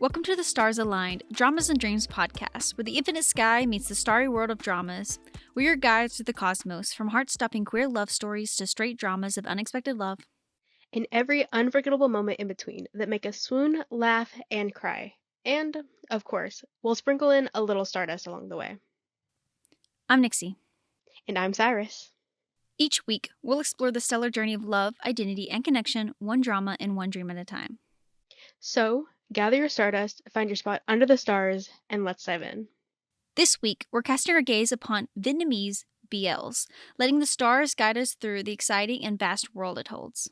Welcome to the Stars Aligned Dramas and Dreams podcast, where the infinite sky meets the starry world of dramas. We're your guides through the cosmos, from heart-stopping queer love stories to straight dramas of unexpected love. And every unforgettable moment in between that make us swoon, laugh, and cry. And, of course, we'll sprinkle in a little stardust along the way. I'm Nixie. And I'm Cyrus. Each week, we'll explore the stellar journey of love, identity, and connection, one drama and one dream at a time. So, gather your stardust, find your spot under the stars, and let's dive in. This week, we're casting our gaze upon Vietnamese BLs, letting the stars guide us through the exciting and vast world it holds.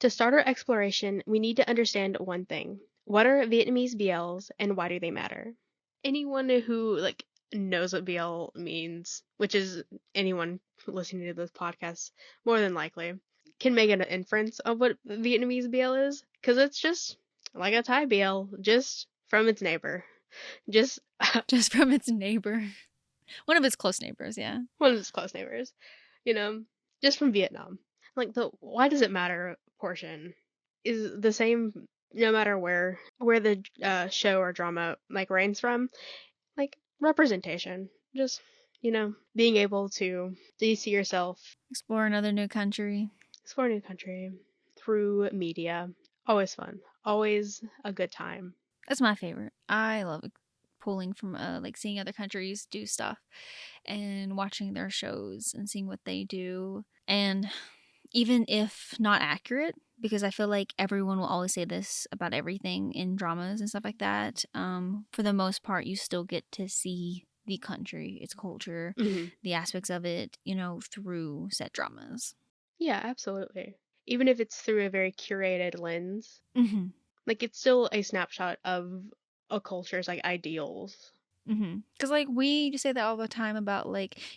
To start our exploration, we need to understand one thing. What are Vietnamese BLs, and why do they matter? Anyone who, knows what BL means, which is anyone listening to this podcast, more than likely, can make an inference of what Vietnamese BL is, because it's just like a Thai BL, just from its neighbor. Just from its neighbor. One of its close neighbors, yeah. One of its close neighbors. Just from Vietnam. Like, the why does it matter portion is the same no matter where the show or drama, reigns from. Like, representation. Just, being able to see yourself. Explore another new country. Explore a new country through media. Always fun. Always a good time. That's my favorite. I love pulling from seeing other countries do stuff and watching their shows and seeing what they do. And even if not accurate, because I feel like everyone will always say this about everything in dramas and stuff like that, for the most part, you still get to see the country, its culture, the aspects of it, through set dramas. Yeah, absolutely. Even if it's through a very curated lens. Mm-hmm. It's still a snapshot of a culture's, ideals. Because, we just say that all the time about,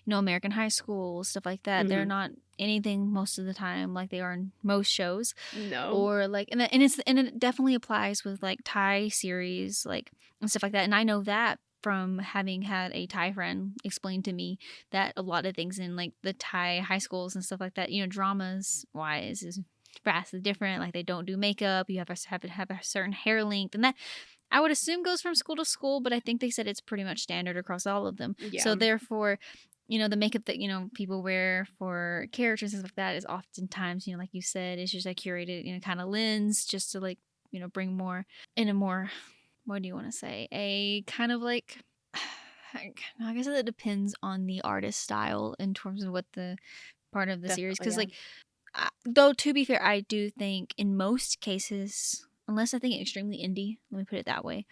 American high school, stuff like that. They're not anything most of the time like they are in most shows. No. Or, and it definitely applies with, Thai series, and stuff like that. And I know that from having had a Thai friend explain to me that a lot of things in, the Thai high schools and stuff like that, dramas-wise is vastly different. They don't do makeup. You have to have a certain hair length. And that, I would assume, goes from school to school, but I think they said it's pretty much standard across all of them. Yeah. So therefore, the makeup that, people wear for characters and stuff like that is oftentimes, like you said, it's just a curated, kind of lens just to bring more in a more, what do you want to say? A kind of I guess it depends on the artist style in terms of what the part of the series. Because though, to be fair, I do think in most cases, unless I think extremely indie, let me put it that way,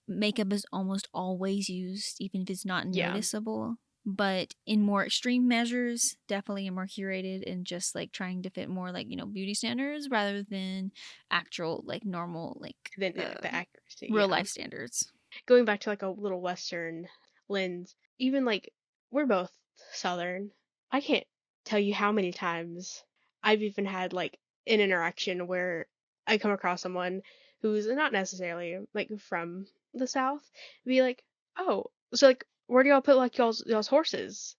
makeup is almost always used, even if it's not noticeable. But in more extreme measures, definitely more curated and just trying to fit more beauty standards rather than actual normal the accuracy, real life standards. Going back to a little Western lens, even we're both Southern. I can't tell you how many times I've even had an interaction where I come across someone who's not necessarily from the South, be like, oh, so where do y'all put y'all's horses?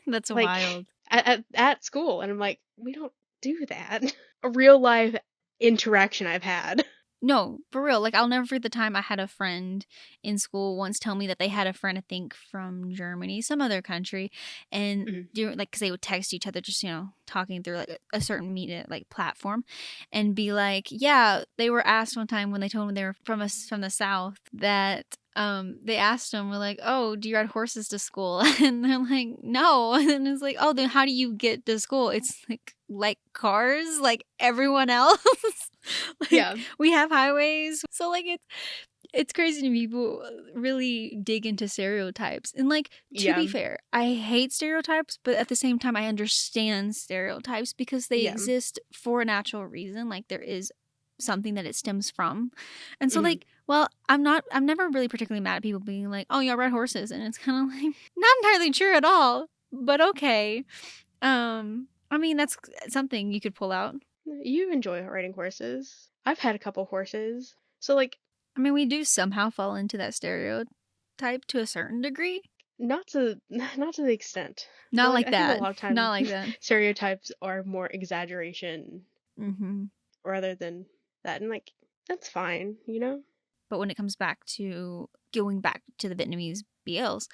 That's wild. At school, and I'm like, we don't do that. A real life interaction I've had. No, for real. I'll never forget the time I had a friend in school once tell me that they had a friend, I think, from Germany, some other country, and because they would text each other, just talking through a certain media platform, and be like, yeah, they were asked one time when they told them they were from the South that they asked them, we're like, oh, do you ride horses to school? And they're like, no. And it's like, oh, then how do you get to school? It's like cars, like everyone else. We have highways. So it's crazy to me. People really dig into stereotypes. And to be fair, I hate stereotypes, but at the same time I understand stereotypes because they exist for a natural reason. There is something that it stems from. And so well, I'm never really particularly mad at people being like, oh, y'all ride horses, and it's kind of not entirely true at all, but okay. I mean, that's something you could pull out. You enjoy riding horses. I've had a couple horses. So I mean, we do somehow fall into that stereotype to a certain degree. Not to the extent. Not like that. I think a lot of times not like that. Stereotypes are more exaggeration rather than that. And That's fine, you know? But when it comes back to going back to the Vietnamese BLs,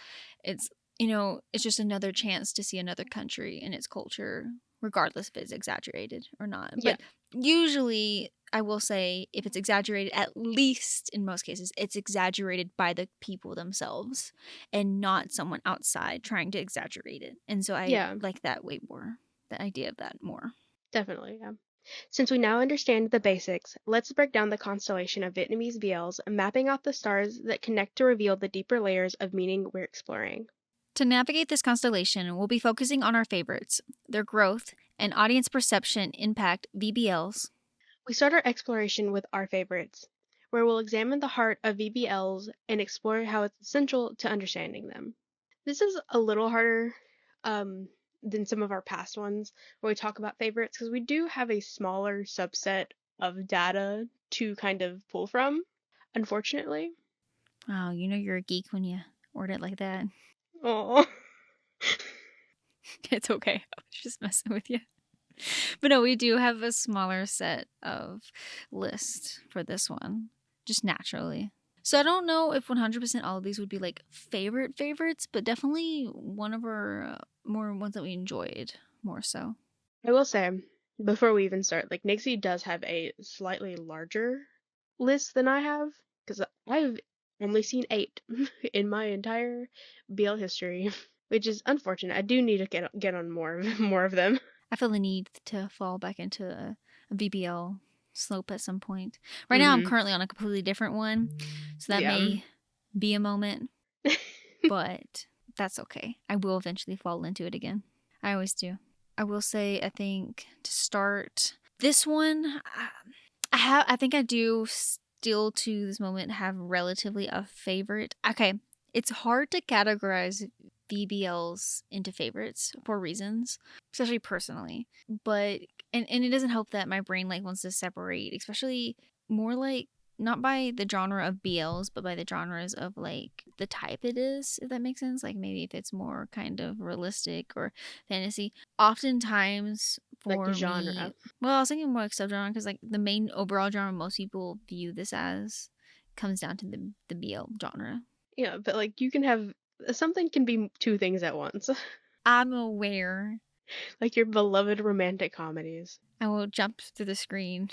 it's, it's just another chance to see another country and its culture, regardless if it's exaggerated or not. Yeah. But usually, I will say, if it's exaggerated, at least in most cases, it's exaggerated by the people themselves and not someone outside trying to exaggerate it. And so I Yeah, like that way more, the idea of that more. definitely. Yeah. Since we now understand the basics, let's break down the constellation of Vietnamese BLs, mapping out the stars that connect to reveal the deeper layers of meaning we're exploring. To navigate this constellation, we'll be focusing on our favorites, their growth, and audience perception impact VBLs. We start our exploration with our favorites, where we'll examine the heart of VBLs and explore how it's essential to understanding them. This is a little harder than some of our past ones where we talk about favorites because we do have a smaller subset of data to kind of pull from, unfortunately. Wow, you're a geek when you word it like that. Oh, It's okay. I was just messing with you. But no, we do have a smaller set of lists for this one, just naturally. So I don't know if 100% all of these would be like favorites, but definitely one of our more ones that we enjoyed more so. I will say, before we even start, like Nixie does have a slightly larger list than I have because I've only seen 8 in my entire BL history, which is unfortunate. I do need to get on more of them. I feel the need to fall back into a VBL slope at some point. Right now, I'm Hmm. currently on a completely different one, so that Yeah. may be a moment, but that's okay. I will eventually fall into it again. I always do. I will say, I think to start this one, I think I do still to this moment have relatively a favorite. Okay, it's hard to categorize VBLs into favorites for reasons, especially personally. But and it doesn't help that my brain like wants to separate, especially more like not by the genre of BLs, but by the genres of like the type it is, if that makes sense. Like maybe if it's more kind of realistic or fantasy. Oftentimes Like for me, genre. well, I was thinking more like subgenre because like the main overall genre most people view this as comes down to the BL genre. Yeah, but like you can have something can be two things at once. I'm aware. Like your beloved romantic comedies. I will jump through the screen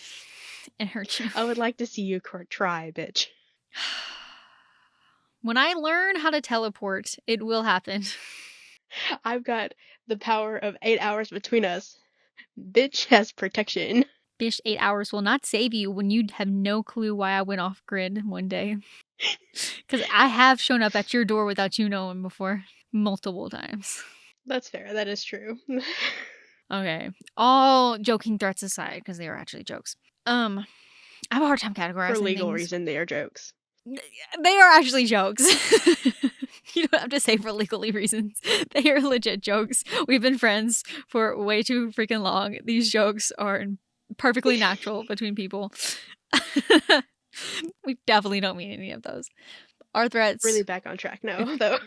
and hurt you. I would like to see you try, bitch. When I learn how to teleport, it will happen. I've got the power of 8 hours between us. Bitch has protection. Bish, 8 hours will not save you when you have no clue why I went off grid one day. Because I have shown up at your door without you knowing before. Multiple times. That's fair. That is true. Okay. All joking threats aside, because they were actually jokes. I have a hard time categorizing For legal things. reason, they are jokes. They are actually jokes. You don't have to say for legally reasons. They are legit jokes. We've been friends for way too freaking long. These jokes are perfectly natural between people. We definitely don't mean any of those. Our threats, Really back on track now, though.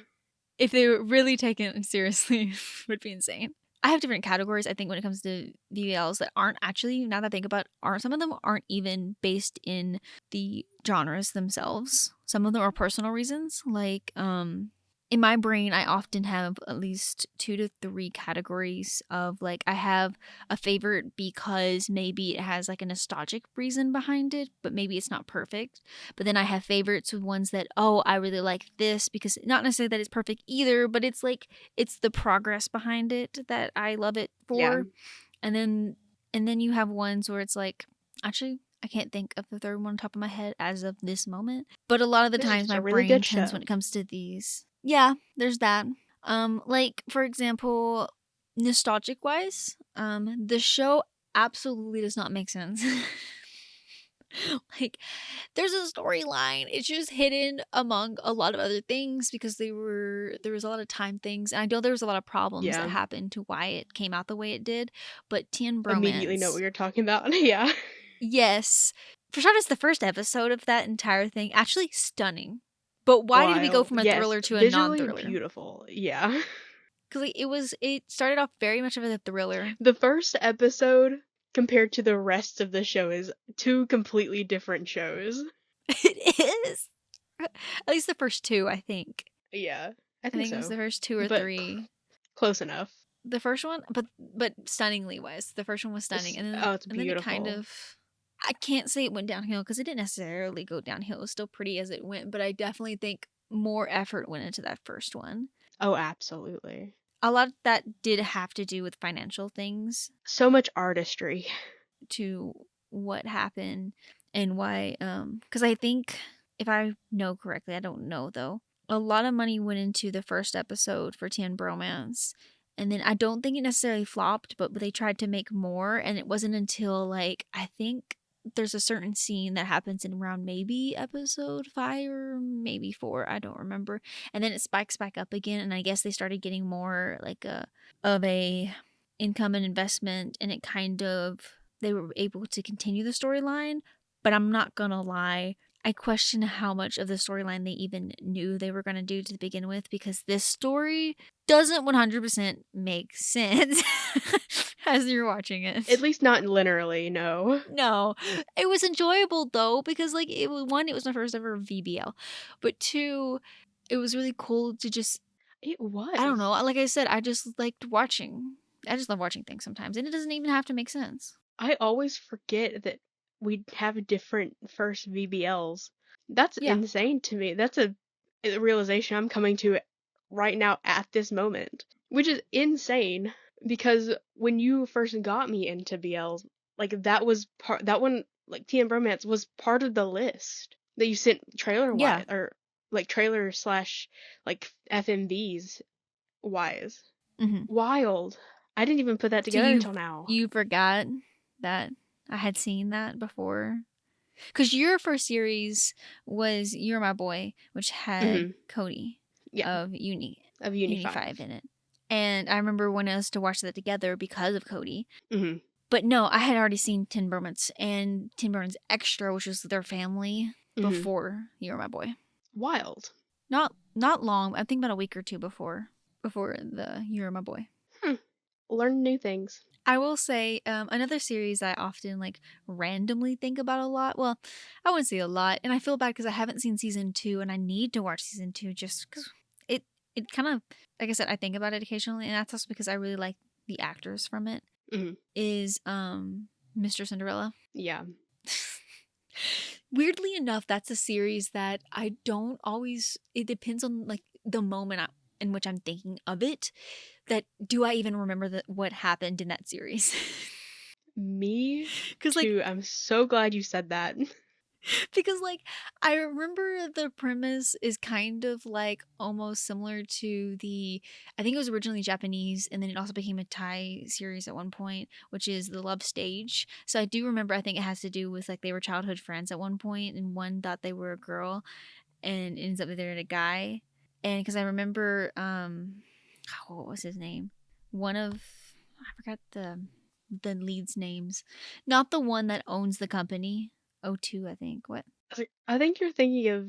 if they were really taken seriously, would be insane. I have different categories, I think, when it comes to VBLs that aren't actually, now that I think about it, some of them aren't even based in the genres themselves. Some of them are personal reasons. Like, in my brain, I often have at least 2 to 3 categories of like, I have a favorite because maybe it has like a nostalgic reason behind it, but maybe it's not perfect. But then I have favorites with ones that, oh, I really like this because not necessarily that it's perfect either, but it's like, it's the progress behind it that I love it for. Yeah. And then you have ones where it's like, actually, I can't think of the third one on top of my head as of this moment. But a lot of the This is times just my a really brain good tends show. when it comes to these. Yeah, there's that. Like for example, nostalgic wise, the show absolutely does not make sense. Like there's a storyline. It's just hidden among a lot of other things because there was a lot of time things. And I know there was a lot of problems that Yeah. happened to why it came out the way it did. But Teen Immediately know Bromance, what you're talking about. Yeah. yes. For sure, it's the first episode of that entire thing. Actually stunning. But why did we go Wild. from a Yes. thriller to a Visually non-thriller? beautiful. Yeah. Because like, it started off very much of a thriller. The first episode compared to the rest of the show is two completely different shows. It is. At least the first two, I think. Yeah, I I think think it was so. the first two or But three. close enough. The first one, but stunningly was. The first one was stunning, It's and then it kind beautiful. of. I can't say it went downhill because it didn't necessarily go downhill. It was still pretty as it went, but I definitely think more effort went into that first one. Oh, absolutely. A lot of that did have to do with financial things So much artistry. to what happened and why. Because I think if I know correctly, I don't know though. A lot of money went into the first episode for Teen Bromance. And then I don't think it necessarily flopped, but they tried to make more. And it wasn't until, like, I think there's a certain scene that happens in around maybe episode 5 or maybe 4. I don't remember. And then it spikes back up again. And I guess they started getting more, like, of a income and investment. And it kind of, they were able to continue the storyline. But I'm not going to lie. I question how much of the storyline they even knew they were going to do to begin with, because this story doesn't 100% make sense as you're watching it. At least not linearly, no. No. It was enjoyable though, because like it was my first ever VBL, but 2, it was really cool to just, It was. I don't know, like I said, I just liked watching. I just love watching things sometimes, and it doesn't even have to make sense. I always forget that we have different first VBLs. That's insane to me. That's a realization I'm coming to right now at this moment, which is insane because when you first got me into BLs, like that one, like Teen Bromance was part of the list that you sent trailer wise, or like trailer / like FMVs wise. Mm-hmm. Wild. I didn't even put that together until now. You forgot that I had seen that before? Because your first series was You're My Boy, which had Cody of Uni 5 in it. And I remember wanting us to watch that together because of Cody. Mm-hmm. But no, I had already seen Teen Bromance and Teen Bromance Extra, which was their family, before You're My Boy. Wild. Not long. I think about a week or two before the You're My Boy. Learn new things. I will say another series I often like randomly think about a lot. Well, I wouldn't say a lot, and I feel bad because I haven't seen season 2, and I need to watch season 2 just because it kind of, like I said, I think about it occasionally, and that's also because I really like the actors from it. Is Mr. Cinderella. Yeah. Weirdly enough, that's a series that I don't always. It depends on like the moment in which I'm thinking of it. That do I even remember what happened in that series? Me too. Like, I'm so glad you said that. Because like I remember the premise is kind of like almost similar to I think it was originally Japanese, and then it also became a Thai series at one point, which is The Love Stage. So I do remember, I think it has to do with like they were childhood friends at one point, and one thought they were a girl and ends up they're a guy. And because I remember what was his name? I forgot the lead's names. Not the one that owns the company. O2, I think. What? I think you're thinking of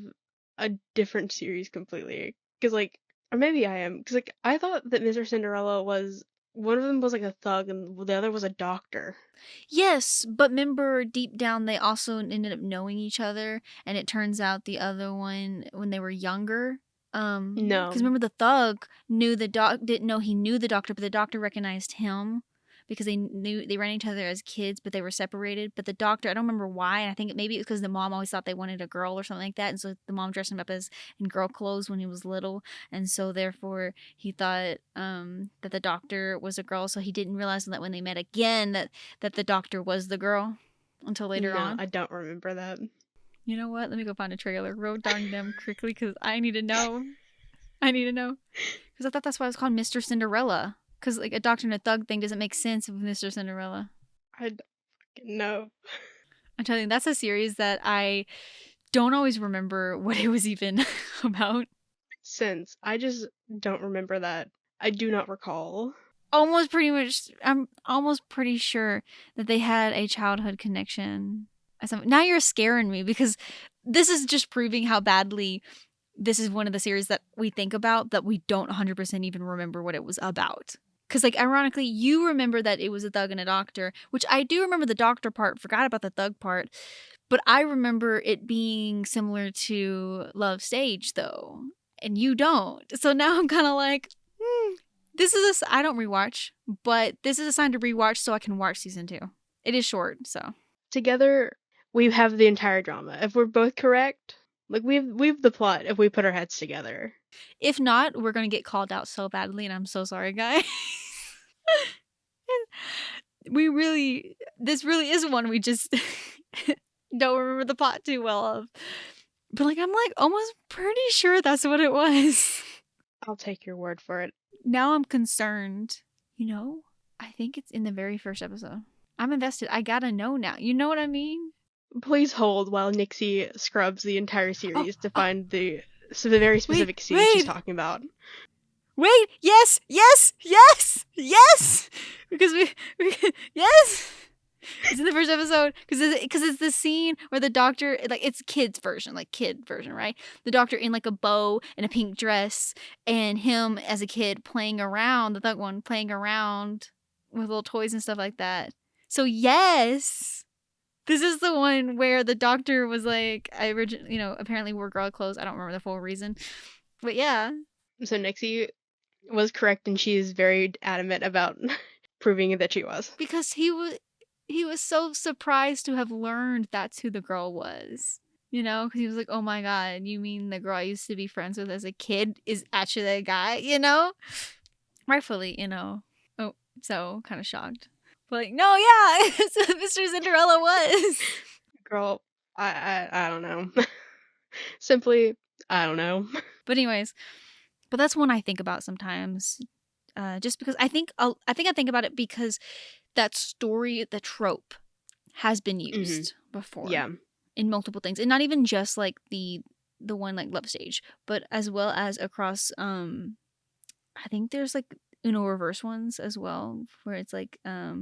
a different series completely. Because, like, or maybe I am. Because, like, I thought that Mr. Cinderella was, one of them was like a thug and the other was a doctor. Yes, but remember, deep down, they also ended up knowing each other. And it turns out the other one, when they were younger, no. Because remember, the thug didn't know he knew the doctor, but the doctor recognized him. Because they ran each other as kids, but they were separated. But the doctor, I don't remember why, and I think maybe it was because the mom always thought they wanted a girl or something like that, and so the mom dressed him up in girl clothes when he was little, and so therefore he thought that the doctor was a girl, so he didn't realize that when they met again that the doctor was the girl until later on. I don't remember that. You know what? Let me go find a trailer. Wrote down them quickly because I need to know. Because I thought that's why it was called Mr. Cinderella. Because, like, a doctor and a thug thing doesn't make sense with Mr. Cinderella. I don't know. I'm telling you, that's a series that I don't always remember what it was even about. I just don't remember that. I do not recall. I'm almost pretty sure that they had a childhood connection. Now you're scaring me because this is just proving how badly this is one of the series that we think about that we don't 100% even remember what it was about. Because, like, ironically, you remember that it was a thug and a doctor, which I do remember the doctor part, forgot about the thug part. But I remember it being similar to Love Stage, though. And you don't. So now I'm kind of like, this is I don't rewatch, but this is a sign to rewatch so I can watch season 2. It is short, so. Together, we have the entire drama. If we're both correct, like we've the plot if we put our heads together. If not, we're going to get called out so badly, and I'm so sorry, guys. This really is one we just don't remember the plot too well of. But, like, I'm, like, almost pretty sure that's what it was. I'll take your word for it. Now I'm concerned. You know, I think it's in the very first episode. I'm invested. I gotta know now. You know what I mean? Please hold while Nixie scrubs the entire series to find the very specific scene she's talking about. Wait, yes! Because we yes! It's in the first episode because it's the scene where the doctor, like, it's kid version, right? The doctor in, like, a bow and a pink dress, and him as a kid playing around, the thug one playing around with little toys and stuff like that. So yes, this is the one where the doctor was like, apparently wore girl clothes. I don't remember the full reason, but yeah. So Nixie was correct, and she is very adamant about proving that she was. Because he was so surprised to have learned that's who the girl was. You know, because he was like, oh my god, you mean the girl I used to be friends with as a kid is actually a guy, you know? Rightfully, you know. Oh, so kind of shocked. But, like, no, yeah, Mr. Cinderella was. Girl, I don't know. Simply, I don't know. But anyways, but that's one I think about sometimes. Just because I think I think about it because that story, the trope, has been used before. Yeah. In multiple things. And not even just, like, the one, like, Love Stage, but as well as across, I think there's, like, Uno reverse ones as well, where it's, like, I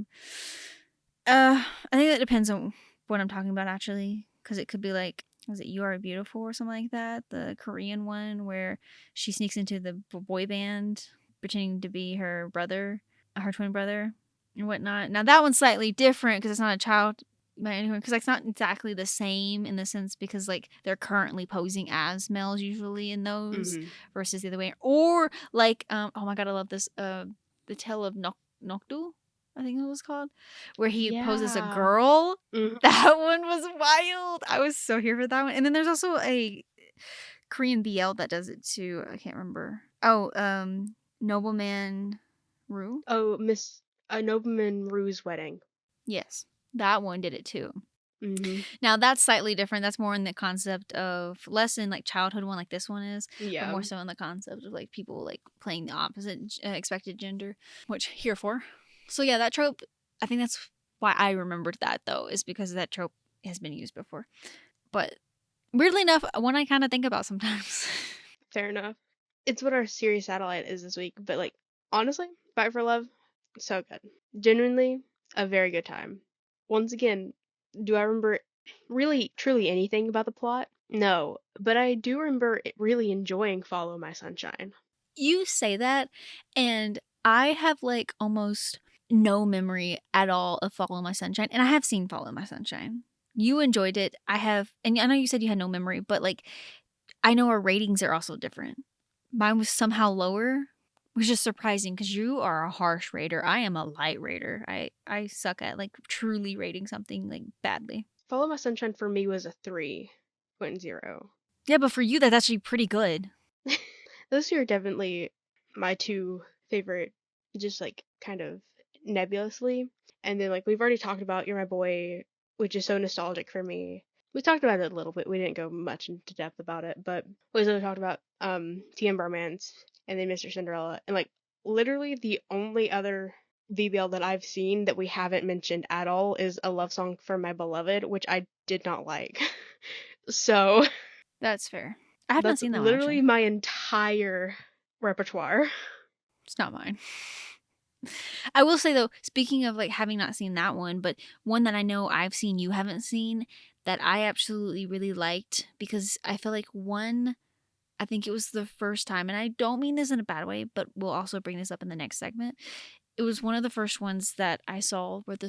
think that depends on what I'm talking about, actually, because it could be, like, was it You Are Beautiful or something like that? The Korean one where she sneaks into the boy band pretending to be her brother, her twin brother, and whatnot. Now, that one's slightly different because it's not a child by anyone, because, like, it's not exactly the same in the sense because, like, they're currently posing as males usually in those versus the other way. Or, like, oh my god, I love this, The Tale of Nokdu, I think it was called, where he poses a girl. That one was wild. I was so here for that one. And then there's also a Korean BL that does it too. I can't remember. Oh, Nobleman Rue. Oh, Nobleman Rue's Wedding. Yes, that one did it too. Now that's slightly different. That's more in the concept of less in, like, childhood one like this one is, but more so in the concept of, like, people, like, playing the opposite expected gender, which here for. So yeah, that trope, I think that's why I remembered that, though, is because that trope has been used before. But weirdly enough, one I kind of think about sometimes. Fair enough. It's what our series satellite is this week, but, like, honestly, Fight for Love, so good. Genuinely, a very good time. Once again, do I remember really, truly anything about the plot? No, but I do remember really enjoying Follow My Sunshine. You say that, and I have, like, almost no memory at all of Follow My Sunshine, and I have seen Follow My Sunshine. You enjoyed it. I have, and I know you said you had no memory, but, like, I know our ratings are also different. Mine was somehow lower, which is surprising because you are a harsh rater. I am a light rater. I suck at, like, truly rating something, like, badly. Follow My Sunshine for me was a 3.0. Yeah, but for you, that's actually pretty good. Those two are definitely my two favorite, just, like, kind of nebulously. And then, like, we've already talked about You're My Boy, which is so nostalgic for me. We talked about it a little bit. We didn't go much into depth about it, but we also talked about TM Bromance and then Mr. Cinderella. And, like, literally the only other VBL that I've seen that we haven't mentioned at all is A Love Song for My Beloved, which I did not like. So that's fair. I have not seen that one. Literally my entire repertoire. It's not mine. I will say, though, speaking of, like, having not seen that one, but one that I know I've seen you haven't seen that I absolutely really liked, because I feel like one, I think it was the first time, and I don't mean this in a bad way, but we'll also bring this up in the next segment, it was one of the first ones that I saw where the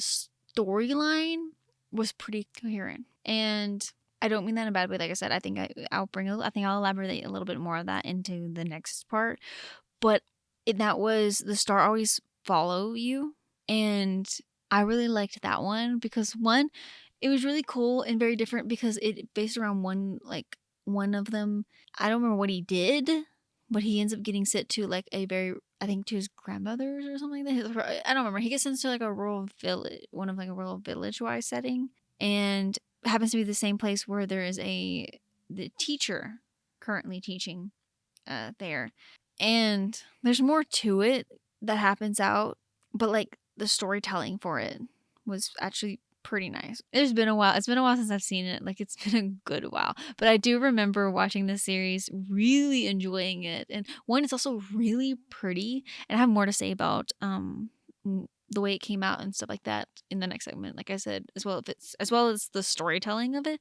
storyline was pretty coherent. And I don't mean that in a bad way. Like I said, I think I'll elaborate a little bit more of that into the next part. But that was the star always follow you, and I really liked that one because one, it was really cool and very different because it based around one of them. I don't remember what he did, but he ends up getting sent to like I think to his grandmother's or something like that. I don't remember. He gets sent to like a rural village, like a rural village-wise setting, and happens to be the same place where there is the teacher currently teaching there. And there's more to it that happens out, but like the storytelling for it was actually pretty nice. It's been a while since I've seen it. Like it's been a good while. But I do remember watching this series, really enjoying it. And one, it's also really pretty. And I have more to say about the way it came out and stuff like that in the next segment, like I said, as well as the storytelling of it.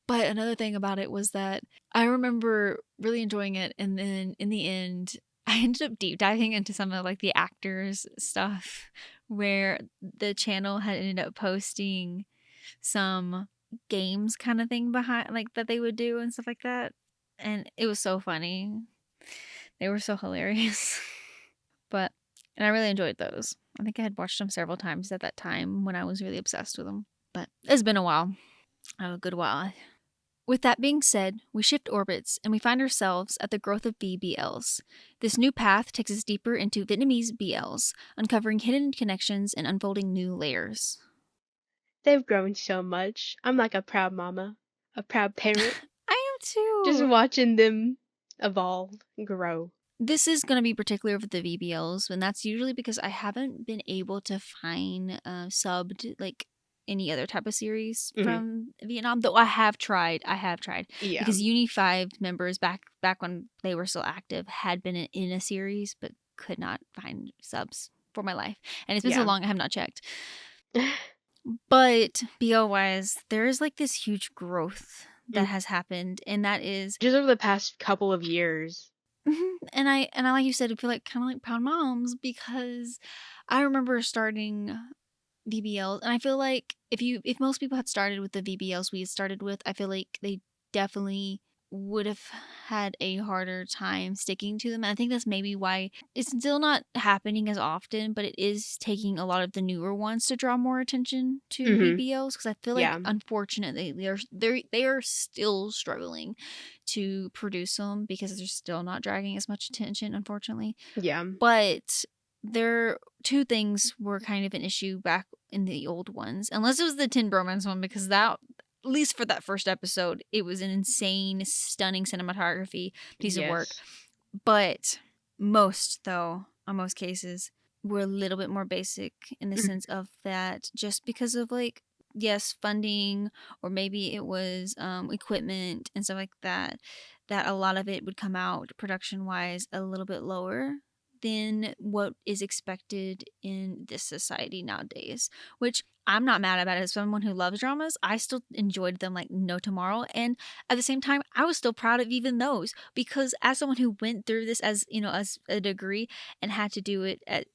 But another thing about it was that I remember really enjoying it, and then in the end, I ended up deep diving into some of like the actors stuff, where the channel had ended up posting some games kind of thing behind, like that they would do and stuff like that, and it was so funny. They were so hilarious, and I really enjoyed those. I think I had watched them several times at that time when I was really obsessed with them. But it's been a while, a good while. With that being said, we shift orbits and we find ourselves at the growth of BBLs. This new path takes us deeper into Vietnamese BLs, uncovering hidden connections and unfolding new layers. They've grown so much. I'm like a proud mama, a proud parent. I am too. Just watching them evolve, grow. This is going to be particular with the VBLs, and that's usually because I haven't been able to find subbed like any other type of series from Vietnam, though I have tried. Yeah. Because Uni 5 members back when they were still active had been in a series but could not find subs for my life. And it's been so long I have not checked. But BL wise, there is like this huge growth that has happened, and that is just over the past couple of years. And I like you said, I feel like kind of like proud moms, because I remember starting VBLs, and I feel like if most people had started with the VBLs we had started with, I feel like they definitely would have had a harder time sticking to them. And I think that's maybe why it's still not happening as often, but it is taking a lot of the newer ones to draw more attention to VBLs, because I feel like unfortunately they are still struggling to produce them because they're still not dragging as much attention, unfortunately. Yeah. But two things were kind of an issue back in the old ones, unless it was the Tin Bromance one, because that, at least for that first episode, it was an insane, stunning cinematography piece of work. But on most cases, were a little bit more basic in the sense of that, just because of like, yes, funding, or maybe it was equipment and stuff like that a lot of it would come out production wise a little bit lower than what is expected in this society nowadays, which I'm not mad about it. As someone who loves dramas, I still enjoyed them like no tomorrow. And at the same time, I was still proud of even those, because as someone who went through this as a degree and had to do it at,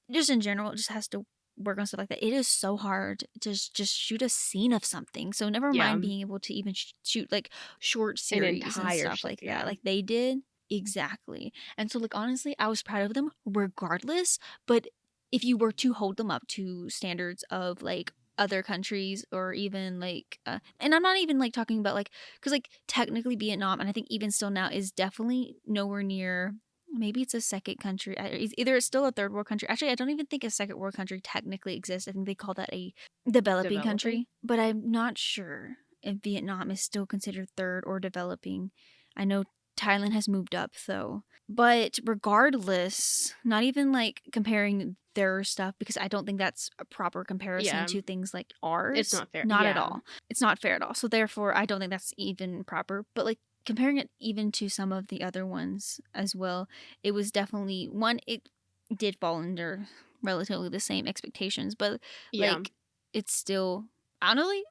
just in general, just has to work on stuff like that. It is so hard to just shoot a scene of something. So never mind being able to even shoot like short series and stuff like that, like they did. Exactly. And so like honestly, I was proud of them regardless. But if you were to hold them up to standards of like other countries, or even like and I'm not even like talking about like, because like technically Vietnam, and I think even still now, is definitely nowhere near, maybe it's a second country, either it's still a third world country. Actually, I don't even think a second world country technically exists. I think they call that a developing country, but I'm not sure if Vietnam is still considered third or developing. I know Thailand has moved up though. But regardless, not even like comparing their stuff, because I don't think that's a proper comparison to things like ours. It's not fair. Not at all. It's not fair at all. So therefore, I don't think that's even proper. But like comparing it even to some of the other ones as well, it was definitely one, it did fall under relatively the same expectations, but like it's still honestly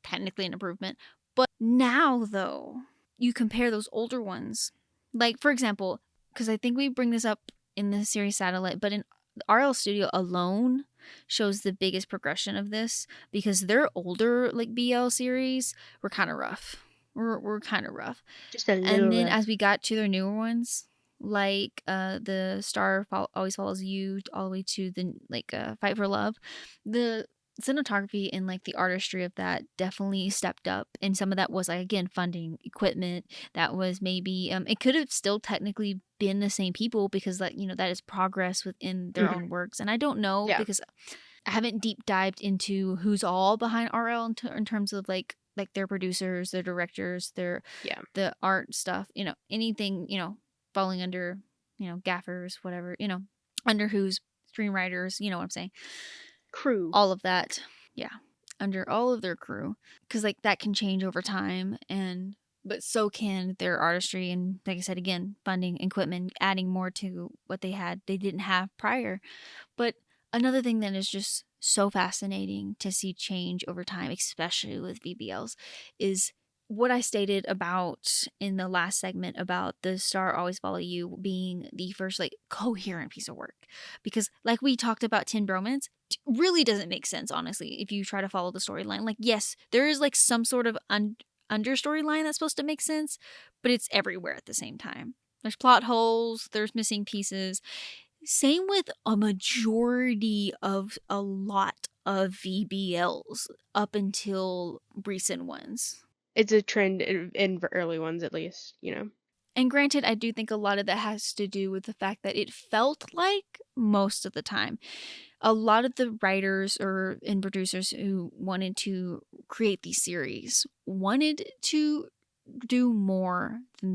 technically an improvement. But now though, you compare those older ones, like for example, because I think we bring this up in the series Satellite, but in RL Studio alone shows the biggest progression of this, because their older like BL series were kind of rough. We're kind of rough. Just a And little then rough. as we got to their newer ones, like the Always Follows You, all the way to the like Fight for Love, the cinematography and like the artistry of that definitely stepped up. And some of that was like, again, funding, equipment. That was maybe it could have still technically been the same people, because that, you know, that is progress within their Mhm. own works. And I don't know, Yeah. because I haven't deep dived into who's all behind RL in terms of like their producers, their directors, their Yeah. the art stuff, you know, anything, you know, falling under, you know, gaffers, whatever, you know, under whose screenwriters, you know what I'm saying? Crew. All of that. Yeah. Under all of their crew. Because like that can change over time, and but so can their artistry, and like I said, again, funding, equipment, adding more to what they didn't have prior. But another thing that is just so fascinating to see change over time, especially with VBLs, is what I stated about in the last segment about The Star Always Follow You being the first like coherent piece of work. Because like we talked about Tin Bromance, really doesn't make sense, honestly, if you try to follow the storyline. Like, yes, there is like some sort of under storyline that's supposed to make sense, but it's everywhere at the same time. There's plot holes, there's missing pieces. Same with a majority of a lot of VBLs up until recent ones. It's a trend in early ones, at least, you know. And granted, I do think a lot of that has to do with the fact that it felt like most of the time, a lot of the writers or and producers who wanted to create these series wanted to do more than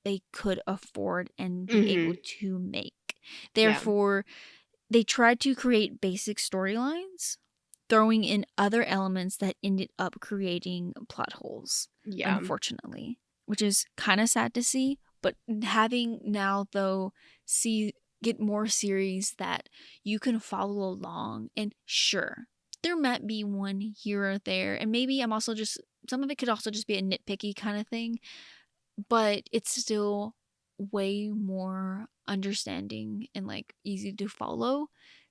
they could afford and be able Mhm. to make. Yeah. Therefore, they tried to create basic storylines, throwing in other elements that ended up creating plot holes, Yeah. unfortunately, which is kind of sad to see. But having now, though, get more series that you can follow along, and sure, there might be one here or there, and maybe I'm also just some of it could also just be a nitpicky kind of thing, but it's still way more understanding and like easy to follow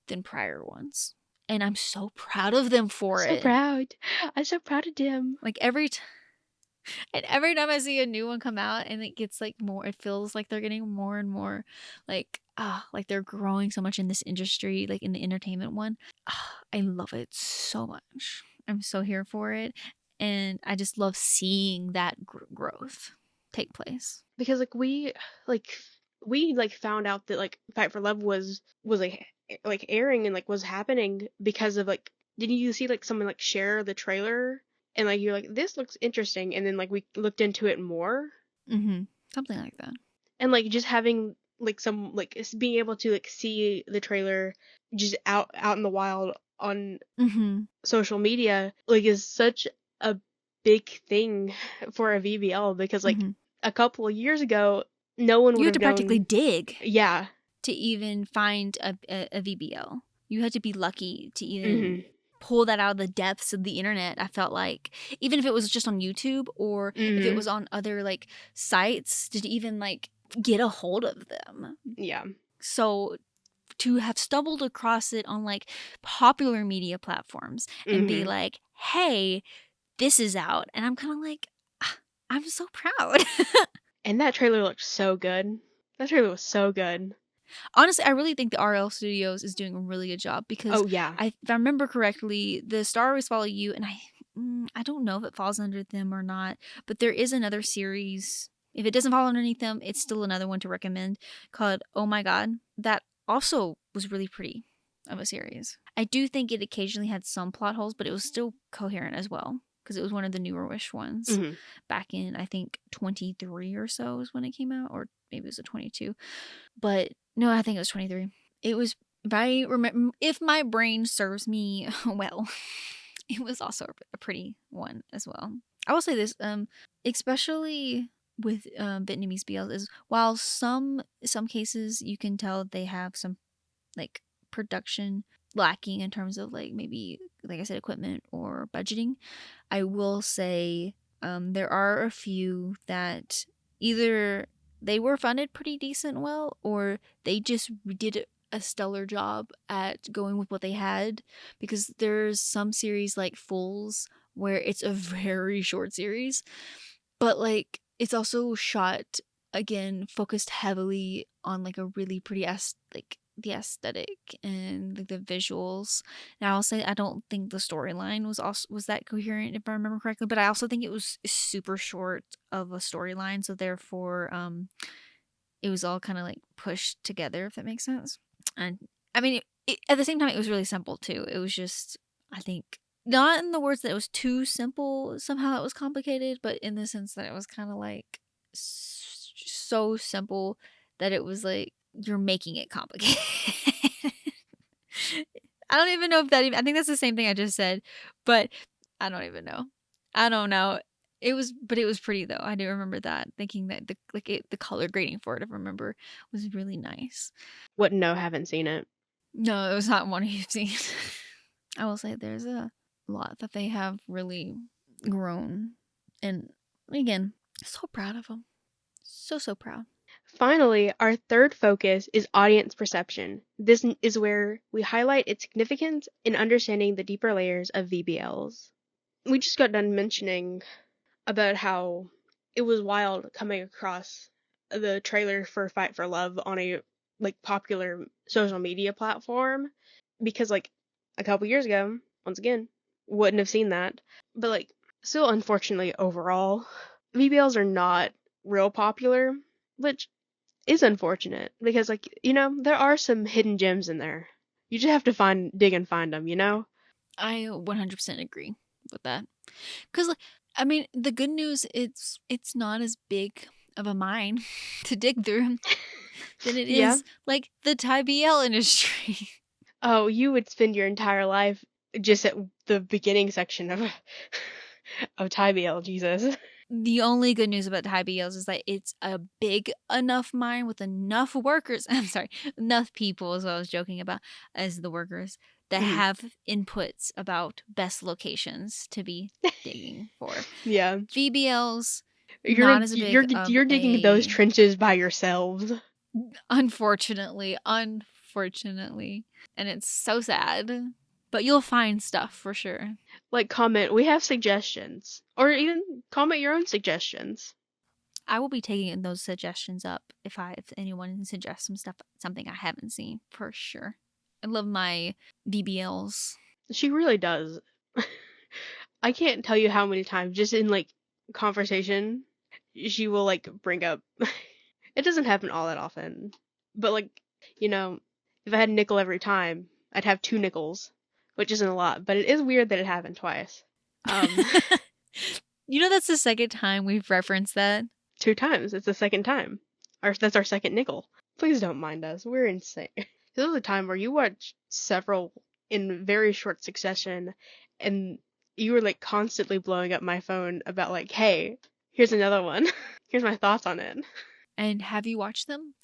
than prior ones. And I'm so proud of them for So it. proud. I'm so proud of them. Like every time I see a new one come out and it gets like more, it feels like they're getting more and more like they're growing so much in this industry, like in the entertainment one. I love it so much. I'm so here for it. And I just love seeing that growth take place. Because like we like found out that like Fight for Love was like airing and like was happening because of like, didn't you see like someone like share the trailer and like you're like, this looks interesting, and then like we looked into it more, Mm-hmm. Something like that. and like just having like some like being able to like see the trailer just out in the wild on Mm-hmm. social media like is such a big thing for a VBL, because like Mm-hmm. a couple of years ago no one You would had have to practically known. dig Yeah. to even find a VBL. You had to be lucky to even Mhm. pull that out of the depths of the internet. I felt like, even if it was just on YouTube or if it Mhm. was on other like sites, to even like get a hold of them. Yeah. So to have stumbled across it on like popular media platforms and be Mhm. like, hey, this is out. And I'm kind of like, "Ah, I'm so proud." And that trailer looked so good. That trailer was so good. Honestly, I really think the RL Studios is doing a really good job, because Oh yeah. if I remember correctly, the Star Always Follow You, and I don't know if it falls under them or not, but there is another series. If it doesn't fall underneath them, it's still another one to recommend, called Oh My God. That also was really pretty of a series. I do think it occasionally had some plot holes, but it was still coherent as well, because it was one of the newer-ish ones Mhm. back in, I think, 23 or so is when it came out, or maybe it was a 22. But no, I think it was 23. It was, if my brain serves me well, it was also a pretty one as well. I will say this, especially with Vietnamese BLs, is while some cases you can tell they have some like production lacking in terms of like maybe, like I said, equipment or budgeting. I will say there are a few that either they were funded pretty decent well, or they just did a stellar job at going with what they had, because there's some series like Fools where it's a very short series, but like it's also shot, again, focused heavily on like a really pretty like the aesthetic and like the visuals. Now I'll say I don't think the storyline was that coherent, if I remember correctly, but I also think it was super short of a storyline, so therefore it was all kind of like pushed together, if that makes sense. And I mean, at the same time, it was really simple too. It was just, I think, not in the words that it was too simple, somehow it was complicated, but in the sense that it was kind of like so simple that it was like you're making it complicated. I don't even know if that I think that's the same thing I just said, but I don't even know. I don't know. It was pretty though. I do remember that, thinking that the color grading for it, if I remember, was really nice. Wouldn't know, haven't seen it. No, it was not one you've seen. I will say there's a lot that they have really grown, and again, so proud of them. So proud. Finally, our third focus is audience perception. This is where we highlight its significance in understanding the deeper layers of VBLs. We just got done mentioning about how it was wild coming across the trailer for Fight for Love on a like popular social media platform, because like a couple years ago, once again, wouldn't have seen that. But like still, unfortunately, overall, VBLs are not real popular, which is unfortunate because like, you know, there are some hidden gems in there. You just have to dig and find them, you know? I 100% agree with that. Cuz like, I mean, the good news, it's not as big of a mine to dig through than it Yeah. is like the Thai BL industry. Oh, you would spend your entire life just at the beginning section of Thai BL, Jesus. The only good news about Thai BLs is that it's a big enough mine with enough workers. I'm sorry, enough people is what I was joking about as the workers that Mhm. have inputs about best locations to be digging for. Yeah. VBLs, You're not as big of you're digging those a, trenches by yourselves. unfortunately, and it's so sad. But you'll find stuff for sure. Like, comment, we have suggestions. Or even comment your own suggestions. I will be taking those suggestions up if anyone suggests something I haven't seen, for sure. I love my VBLs. She really does. I can't tell you how many times, just in like conversation, she will like bring up. It doesn't happen all that often, but like, you know, if I had a nickel every time, I'd have 2 nickels, which isn't a lot, but it is weird that it happened twice. You know, that's the second time we've referenced that. 2 times. It's the second time. That's our second nickel. Please don't mind us. We're insane. This is a time where you watch several in very short succession, and you were like constantly blowing up my phone about like, hey, here's another one. Here's my thoughts on it. And have you watched them?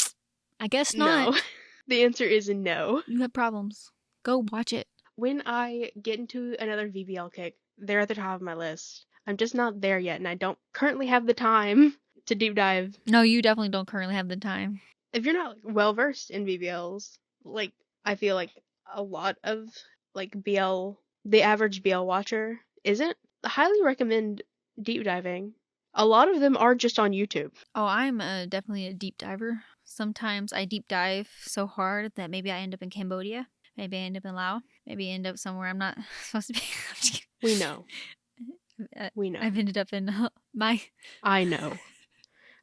I guess No. not. The answer is no. You have problems. Go watch it. When I get into another VBL kick, they're at the top of my list. I'm just not there yet, and I don't currently have the time to deep dive. No, you definitely don't currently have the time. If you're not well versed in VBLs, like I feel like a lot of like the average BL watcher isn't, I highly recommend deep diving. A lot of them are just on YouTube. Oh, I'm definitely a deep diver. Sometimes I deep dive so hard that maybe I end up in Cambodia. Maybe I end up in Laos. Maybe I end up somewhere I'm not supposed to be. I'm just kidding. We know. We know. I've ended up in I know.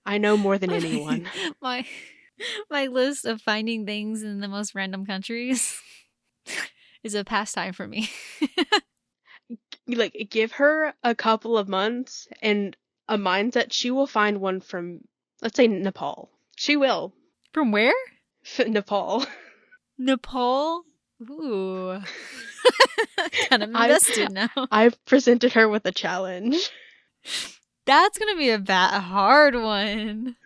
I know more than anyone. my list of finding things in the most random countries is a pastime for me. You like give her a couple of months and a mindset, she will find one from, let's say, Nepal. She will. From where? Nepal. Nepal? Ooh. Kind of invested now. I've presented her with a challenge. That's gonna be a hard one.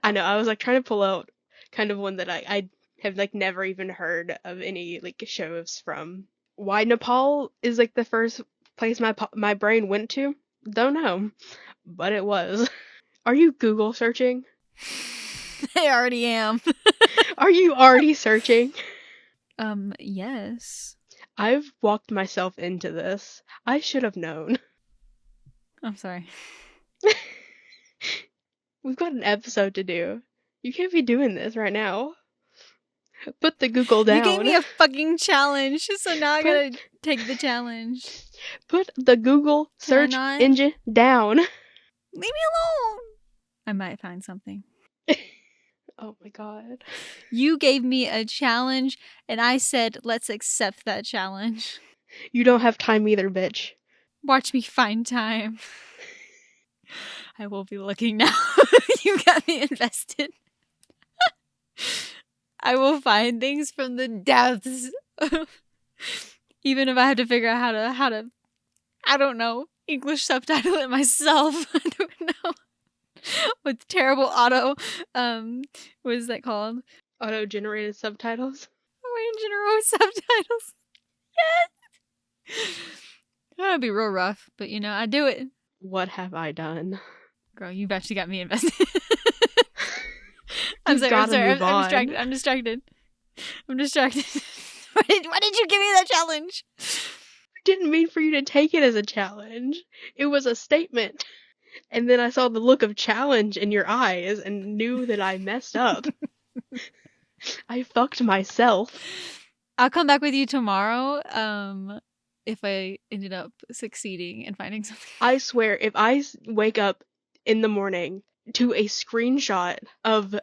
I know, I was like trying to pull out kind of one that I have like never even heard of any like shows from. Why Nepal is like the first place my brain went to? Don't know, but it was. Are you Google searching? I already am. Are you already searching? Yes. I've walked myself into this. I should have known. I'm sorry. We've got an episode to do. You can't be doing this right now. Put the Google down. You gave me a fucking challenge, so now I gotta take the challenge. Put the Google search engine down. Leave me alone. I might find something. Oh my god. You gave me a challenge, and I said, let's accept that challenge. You don't have time either, bitch. Watch me find time. I will be looking now. You got me invested. I will find things from the depths. Even if I have to figure out how to I don't know, English subtitle it myself. I don't know. With terrible auto what is that called? Auto-generated subtitles? Auto-generated subtitles. Yes. That would be real rough, but I do it. What have I done? Girl, you've actually got me invested. I'm sorry. I'm distracted. Why did you give me that challenge? I didn't mean for you to take it as a challenge. It was a statement. And then I saw the look of challenge in your eyes and knew that I messed up. I fucked myself. I'll come back with you tomorrow, if I ended up succeeding and finding something. I swear, if I wake up in the morning to a screenshot of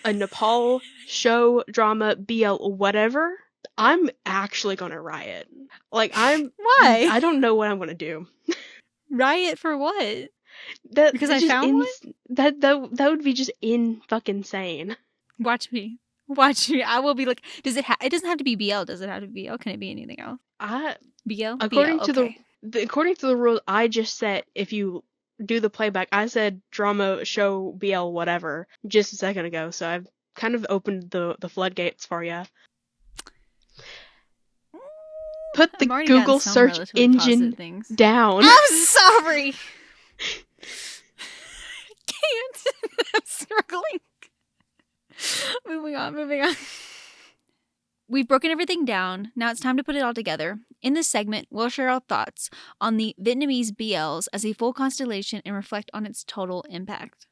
a Nepal show, drama, BL, whatever, I'm actually gonna riot. Why? I don't know what I'm gonna do. Riot for what? Because I found one? That would be just fucking insane. Watch me. I will be like, it doesn't have to be BL, does it have to be BL? Can it be anything else? BL? According to the rules I just set, if you do the playback, I said drama, show, BL, whatever, just a second ago, so I've kind of opened the floodgates for you. Put the Google search engine down. I'm sorry. Can't. I'm struggling. Moving on. We've broken everything down. Now it's time to put it all together. In this segment, we'll share our thoughts on the Vietnamese BLs as a full constellation and reflect on its total impact.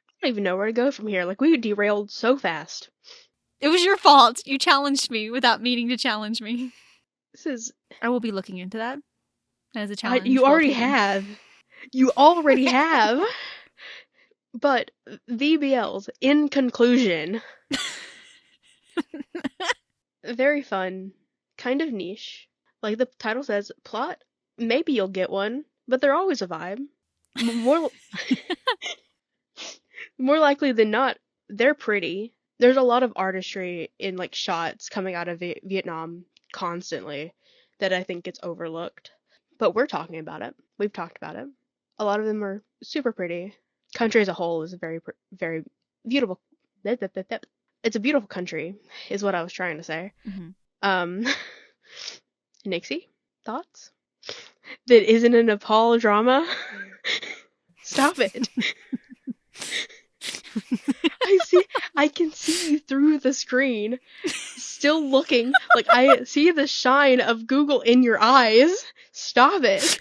I don't even know where to go from here. We derailed so fast. It was your fault. You challenged me without meaning to challenge me. I will be looking into that as a challenge. You already have. You already have. But VBLs, in conclusion, very fun, kind of niche. Like the title says, plot, maybe you'll get one, but they're always a vibe. More likely than not, they're pretty. There's a lot of artistry in shots coming out of Vietnam constantly that I think gets overlooked. But we're talking about it. We've talked about it. A lot of them are super pretty. Country as a whole is very, very beautiful. It's a beautiful country, is what I was trying to say. Mm-hmm. Nixie, thoughts? That isn't a Nepal drama? Stop it. I can see you through the screen, still looking. I see the shine of Google in your eyes. Stop it.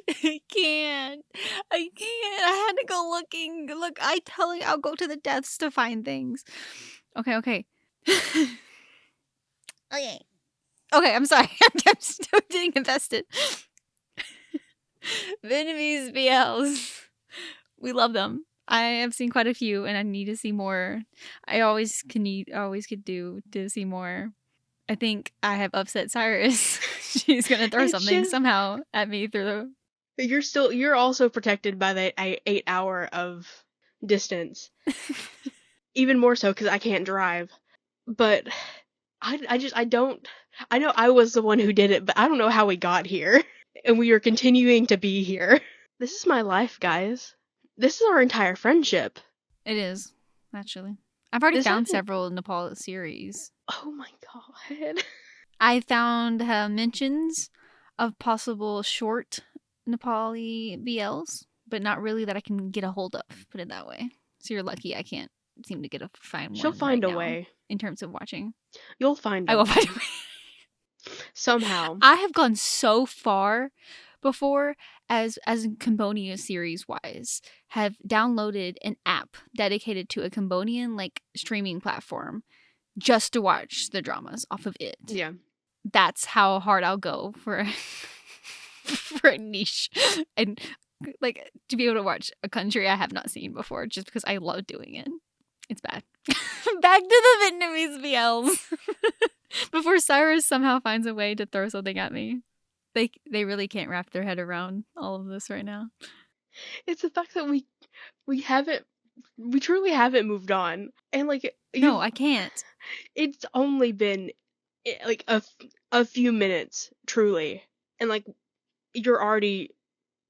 I can't. I had to go looking. Look, I'll go to the depths to find things. Okay. Okay, I'm sorry. I'm still getting invested. Vietnamese BLs. We love them. I have seen quite a few, and I need to see more. I always could do to see more. I think I have upset Cyrus. She's gonna throw something somehow at me through the. You're also protected by the 8 hour of distance. Even more so because I can't drive. But I don't. I know I was the one who did it, but I don't know how we got here, and we are continuing to be here. This is my life, guys. This is our entire friendship. It is, actually. I've already found several Nepal series. Oh my god. I found mentions of possible short Nepali BLs, but not really that I can get a hold of, put it that way. So you're lucky I can't seem to get a fine She'll one find right a now way. in terms of watching. You'll find I a will way. find a way. Somehow. I have gone so far before as in Cambodia series wise, have downloaded an app dedicated to a Cambodian like streaming platform just to watch the dramas off of it. Yeah. That's how hard I'll go for for a niche, and like to be able to watch a country I have not seen before just because I love doing it. It's bad. Back to the Vietnamese BLs. Before Cyrus somehow finds a way to throw something at me. They really can't wrap their head around all of this right now. It's the fact that we truly haven't moved on. And like No, I can't. It's only been like a few minutes, truly. And like you're already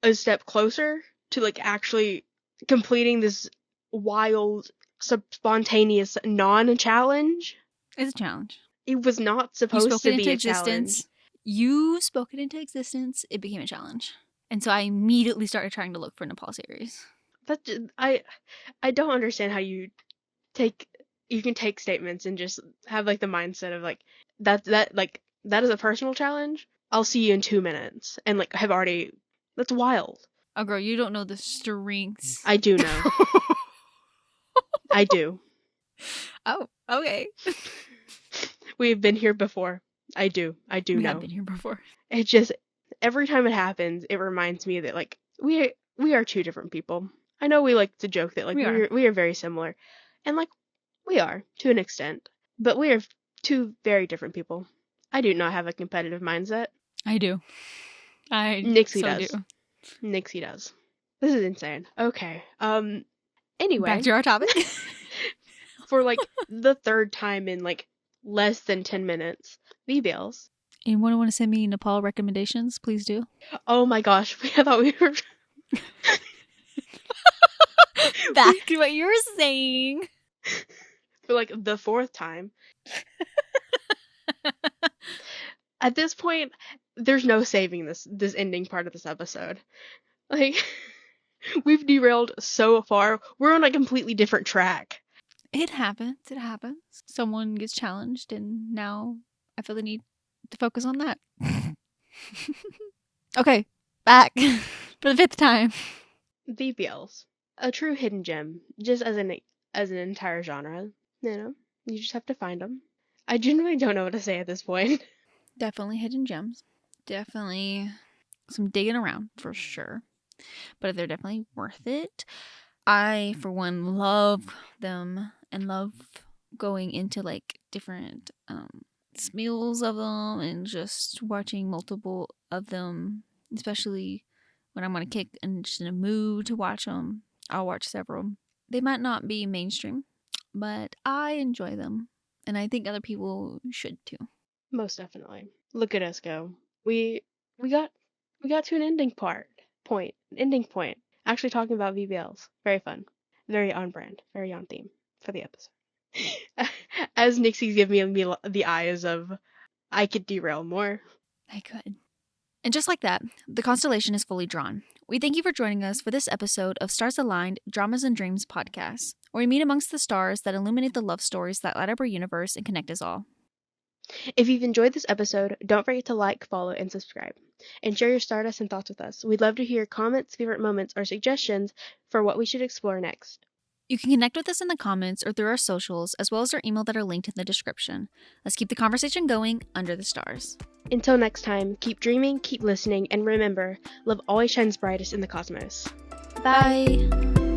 a step closer to like actually completing this wild, spontaneous non-challenge. It's a challenge. It was not You supposed spoke to it be into a existence. challenge. You spoke it into existence. It became a challenge. And so I immediately started trying to look for Nepal series. That I don't understand how you can take statements and just have like the mindset of like that is a personal challenge. I'll see you in 2 minutes and like have already. That's wild. Oh, girl, you don't know the strengths. I do know. I do. Oh, okay. We've been here before. I do We know. have been here before. It just every time it happens, it reminds me that like we are two different people. I know we like to joke that like we are very similar, and like we are to an extent, but we are two very different people. I do not have a competitive mindset. I do. Nixie does. do. Nixie does. This is insane. Okay. Anyway, Back to our topic. for like the third time in like less than 10 minutes, VBLs. Anyone want to send me Nepal recommendations? Please do. Oh my gosh, I thought we were Back to what you were saying. for like the fourth time. At this point, there's no saving this ending part of this episode. Like, we've derailed so far. We're on a completely different track. It happens. It happens. Someone gets challenged, and now I feel the need to focus on that. Okay, back for the fifth time. VBLs, a true hidden gem, just as an entire genre. You know, you just have to find them. I genuinely don't know what to say at this point. Definitely hidden gems. Definitely some digging around for sure. But they're definitely worth it. I, for one, love them and love going into like different smells of them and just watching multiple of them, especially when I'm on a kick and just in a mood to watch them. I'll watch several. They might not be mainstream, but I enjoy them, and I think other people should too. Most definitely. Look at us go. We got to an ending point. Actually talking about VBLs. Very fun. Very on brand. Very on theme for the episode. As Nixie's giving me the eyes of, I could derail more. I could. And just like that, the constellation is fully drawn. We thank you for joining us for this episode of Stars Aligned Dramas and Dreams podcast, where we meet amongst the stars that illuminate the love stories that light up our universe and connect us all. If you've enjoyed this episode, don't forget to like, follow, and subscribe. And share your stardust and thoughts with us. We'd love to hear your comments, favorite moments, or suggestions for what we should explore next. You can connect with us in the comments or through our socials, as well as our email that are linked in the description. Let's keep the conversation going under the stars. Until next time, keep dreaming, keep listening, and remember, love always shines brightest in the cosmos. Bye.